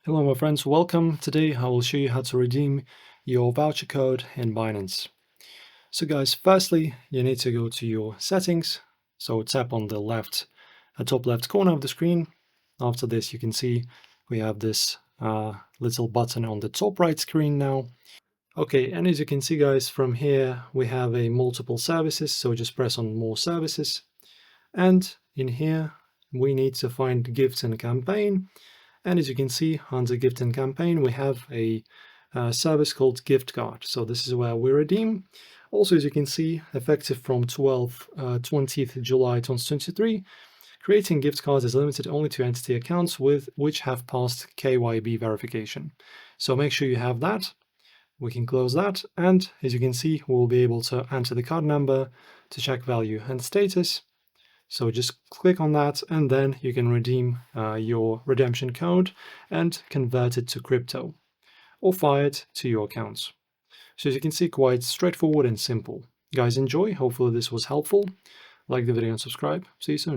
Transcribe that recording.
Hello my friends, welcome. Today I will show you how to redeem your voucher code in Binance. So guys, firstly, you need to go to your settings. So tap on the top left corner of the screen. After this, you can see we have this little button on the top right screen now. Okay, and as you can see guys, from here we have a multiple services. So just press on more services. And in here, we need to find gifts and campaign. And as you can see, under gift and campaign, we have a service called gift card. So this is where we redeem. Also, as you can see, effective from 20th July 2023, creating gift cards is limited only to entity accounts with which have passed KYB verification. So make sure you have that. We can close that. And as you can see, we'll be able to enter the card number to check value and status. So just click on that and then you can redeem your redemption code and convert it to crypto or fire it to your accounts. So as you can see, quite straightforward and simple. Guys, enjoy. Hopefully this was helpful. Like the video and subscribe. See you soon.